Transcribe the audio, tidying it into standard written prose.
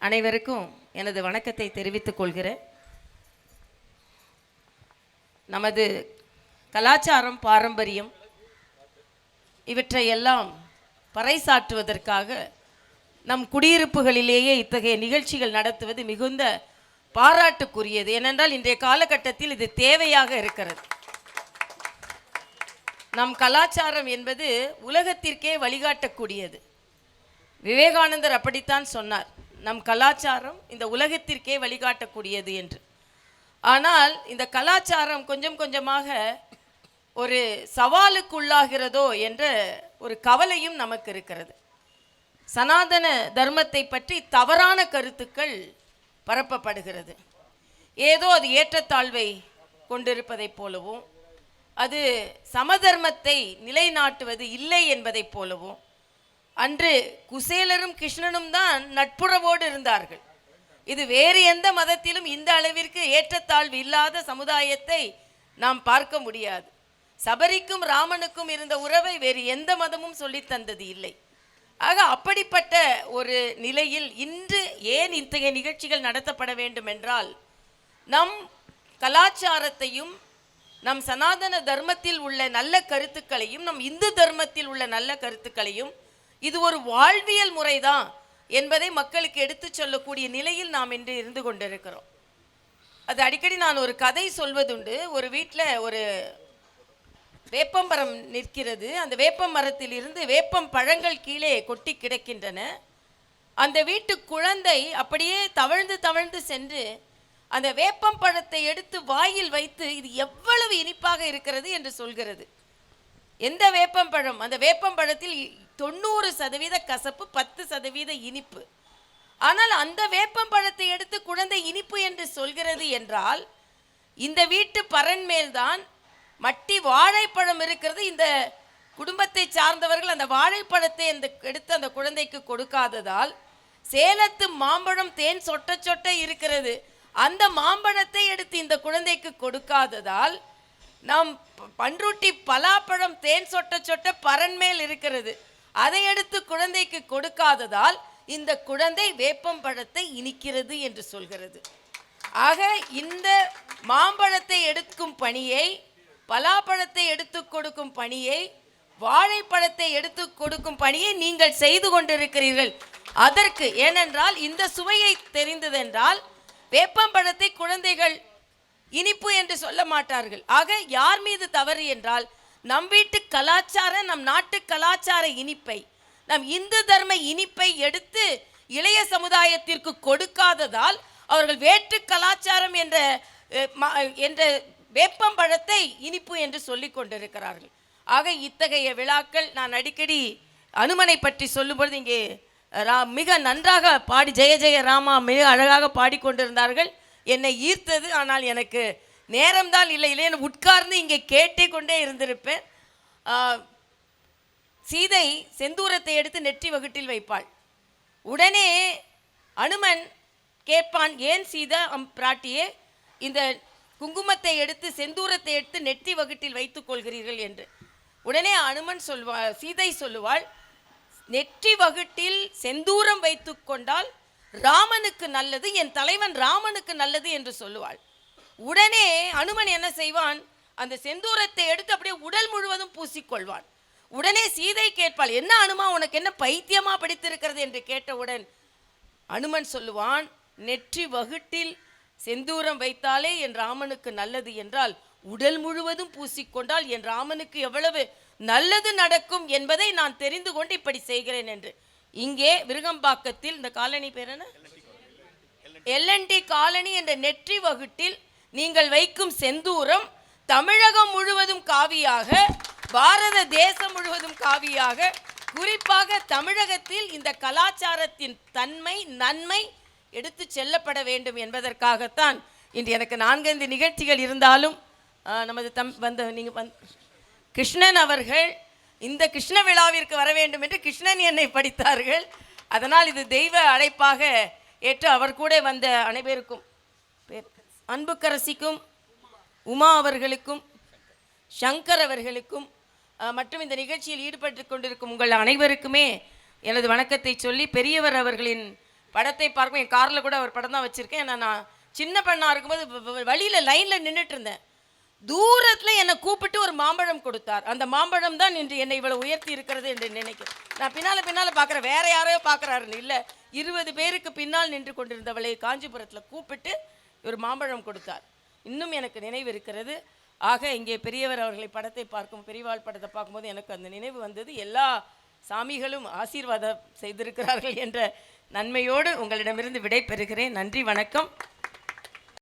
அனைவருக்கும் எனது வணக்கத்தை தெரிவித்துக் கொள்கிறேன். நமது கலாச்சாரம், பாரம்பரியம் இவற்றையெல்லாம் பறைசாற்றுவதற்காக நம் குடியிருப்புகளிலேயே இத்தகைய நிகழ்ச்சிகள் நடத்துவது மிகுந்த பாராட்டுக்குரியது. ஏனென்றால் இன்றைய காலகட்டத்தில் இது தேவையாக இருக்கிறது. நம் கலாச்சாரம் என்பது உலகத்திற்கே வழிகாட்டக்கூடியது. விவேகானந்தர் அப்படித்தான் சொன்னார், நம் கலாச்சாரம் இந்த உலகத்திற்கே வழிகாட்டக்கூடியது என்று. ஆனால் இந்த கலாச்சாரம் கொஞ்சம் கொஞ்சமாக ஒரு சவாலுக்குள்ளாகிறதோ என்ற ஒரு கவலையும் நமக்கு இருக்கிறது. சனாதன தர்மத்தை பற்றி தவறான கருத்துக்கள் பரப்பப்படுகிறது. ஏதோ அது ஏற்றத்தாழ்வை கொண்டிருப்பதைப் போலவும், அது சமதர்மத்தை நிலைநாட்டுவது இல்லை என்பதைப் போலவும், அன்று குசேலரும் கிருஷ்ணனும் தான் நட்புறவோடு இருந்தார்கள். இது வேறு எந்த மதத்திலும் இந்த அளவிற்கு ஏற்றத்தாழ்வு இல்லாத சமுதாயத்தை நாம் பார்க்க முடியாது. சபரிக்கும் ராமனுக்கும் இருந்த உறவை வேறு எந்த மதமும் சொல்லி தந்தது இல்லை. ஆக அப்படிப்பட்ட ஒரு நிலையில் இன்று ஏன் இத்தகைய நிகழ்ச்சிகள் நடத்தப்பட வேண்டும் என்றால், நம் கலாச்சாரத்தையும் நம் சனாதன தர்மத்தில் உள்ள நல்ல கருத்துக்களையும் நம் இந்து தர்மத்தில் உள்ள நல்ல கருத்துக்களையும் இது ஒரு வாழ்வியல் முறைதான் என்பதை மக்களுக்கு எடுத்து சொல்லக்கூடிய நிலையில் நாம் இன்று இருந்து கொண்டிருக்கிறோம். அது அடிக்கடி நான் ஒரு கதை சொல்வதுண்டு. ஒரு வீட்டில் ஒரு வேப்பமரம் நிற்கிறது. அந்த வேப்பம் மரத்தில் இருந்து வேப்பம் பழங்கள் கீழே கொட்டி கிடக்கின்றன. அந்த வீட்டு குழந்தை அப்படியே தவழ்ந்து தவழ்ந்து சென்று அந்த வேப்பம் பழத்தை எடுத்து வாயில் வைத்து இது எவ்வளவு இனிப்பாக இருக்கிறது என்று சொல்கிறது. எந்த வேப்பம் பழம்? அந்த வேப்பம் பழத்தில் 90% கசப்பு, 10% இனிப்பு. ஆனால் அந்த வேப்பம் பழத்தை எடுத்து குழந்தை இனிப்பு என்று சொல்கிறது என்றால், இந்த வீட்டு பரன் மேல்தான் மட்டி வாழைப்பழம் இருக்கிறது. இந்த குடும்பத்தை சார்ந்தவர்கள் அந்த வாழைப்பழத்தை எடுத்து அந்த குழந்தைக்கு கொடுக்காததால், சேலத்து மாம்பழம் தேன் சொட்ட சொட்ட இருக்கிறது, அந்த மாம்பழத்தை எடுத்து இந்த குழந்தைக்கு கொடுக்காததால், நாம் பன்ருட்டி பலாப்பழம் தேன் சொட்ட சொட்ட பரன் மேல் இருக்கிறது, அதை எடுத்து குழந்தைக்கு கொடுக்காததால் இந்த குழந்தை வேப்பம் பழத்தை இனிக்கிறது என்று சொல்கிறது. ஆக இந்த மாம்பழத்தை எடுக்கும் பணியை, பலாப்பழத்தை எடுத்து கொடுக்கும் பணியை, வாழைப்பழத்தை எடுத்து கொடுக்கும் பணியை நீங்கள் செய்து கொண்டிருக்கிறீர்கள். அதற்கு ஏனென்றால் இந்த சுவையை தெரிந்ததென்றால் வேப்பம்பழத்தை குழந்தைகள் இனிப்பு என்று சொல்ல மாட்டார்கள். ஆக யார் மீது தவறு என்றால், நம் வீட்டு கலாச்சார, நம் நாட்டு கலாச்சார இனிப்பை, நம் இந்து தர்ம இனிப்பை எடுத்து இளைய சமுதாயத்திற்கு கொடுக்காததால் அவர்கள் வேற்று கலாச்சாரம் என்ற வேப்பம்பழத்தை இனிப்பு என்று சொல்லி கொண்டிருக்கிறார்கள். ஆக இத்தகைய விழாக்கள், நான் அடிக்கடி அனுமனை பற்றி சொல்லும்பொழுது இங்கே மிக நன்றாக பாடி ஜெய ஜெய ராமா மிக அழகாக பாடிக்கொண்டிருந்தார்கள். என்னை ஈர்த்தது. ஆனால் எனக்கு நேரம்தான் இல்லை உட்கார்ந்து இங்கே கேட்டே கொண்டே இருந்திருப்பேன். சீதை செந்தூரத்தை எடுத்து நெற்றி வகுட்டில் வைப்பாள். உடனே அனுமன் கேட்பான், ஏன் சீதா பிராட்டியே இந்த குங்குமத்தை எடுத்து செந்தூரத்தை எடுத்து நெற்றி வகுட்டில் வைத்துக் கொள்கிறீர்கள் என்று. உடனே அனுமன் சீதை சொல்லுவாள், நெற்றி வகுட்டில் செந்தூரம் வைத்து கொண்டால் ராமனுக்கு நல்லது, என் தலைவன் ராமனுக்கு நல்லது என்று சொல்லுவாள். உடனே அனுமன் என்ன செய்வான், அந்த செந்தூரத்தை எடுத்து அப்படியே உடல் முழுவதும் பூசிக்கொள்வான். உடனே சீதை கேட்பாள், என்ன அனுமா, உனக்கு என்ன பைத்தியமா படித்திருக்கிறது என்று கேட்டவுடன் அனுமன் சொல்லுவான், நெற்றி வகுட்டில் செந்தூரம் வைத்தாலே என் ராமனுக்கு நல்லது என்றால் உடல் முழுவதும் பூசிக்கொண்டால் என் ராமனுக்கு எவ்வளவு நல்லது நடக்கும் என்பதை நான் தெரிந்து கொண்டு இப்படி செய்கிறேன் என்று. இங்கே விருகம்பாக்கத்தில் இந்த காலனி பேர் என்ன, LNT காலனி என்ற நெற்றி வகுட்டில் நீங்கள் வைக்கும் செந்தூரம் தமிழகம் முழுவதும் காவியாக, பாரத தேசம் முழுவதும் காவியாக, குறிப்பாக தமிழகத்தில் இந்த கலாச்சாரத்தின் தன்மை நன்மை எடுத்து செல்லப்பட வேண்டும் என்பதற்காகத்தான் இன்று எனக்கு 4 நிகழ்ச்சிகள் இருந்தாலும் நமது கிருஷ்ணன் அவர்கள் இந்த கிருஷ்ண விழாவிற்கு வர வேண்டும் என்று கிருஷ்ணன் என்னை படித்தார்கள். அதனால் இது தெய்வ அழைப்பாக ஏற்று அவர் கூட வந்த அனைவருக்கும், அன்புக்கரசிக்கும், உமா அவர்களுக்கும், சங்கர் அவர்களுக்கும் மற்றும் இந்த நிகழ்ச்சியில் ஈடுபட்டு கொண்டிருக்கும் உங்கள் அனைவருக்குமே எனது வணக்கத்தை சொல்லி, பெரியவர் அவர்களின் படத்தை பார்க்கும். என் காரில் கூட ஒரு படம் தான் வச்சுருக்கேன். ஏன்னா நான் சின்ன பெண்ணாக இருக்கும்போது வழியில் லைனில் நின்றுட்டு இருந்தேன். தூரத்தில் என்னை கூப்பிட்டு ஒரு மாம்பழம் கொடுத்தார். அந்த மாம்பழம் தான் இன்று என்னை இவ்வளோ உயர்த்தி இருக்கிறது என்று நினைக்கிறேன். நான் பின்னால் பார்க்குறேன், வேற யாரையோ பார்க்குறாருன்னு இல்லை, 20 பேருக்கு பின்னால் நின்று கொண்டிருந்தவளை காஞ்சிபுரத்தில் கூப்பிட்டு ஒரு மாம்பழம் கொடுத்தார். இன்னும் எனக்கு நினைவு இருக்கிறது. ஆக இங்கே பெரியவர் அவர்களை படத்தை பார்க்கும், பெரியவாள் படத்தை பார்க்கும்போது எனக்கு அந்த நினைவு வந்தது. எல்லா சாமிகளும் ஆசீர்வாதம் செய்திருக்கிறார்கள் என்ற நன்மையோடு உங்களிடமிருந்து விடை பெறுகிறேன். நன்றி, வணக்கம்.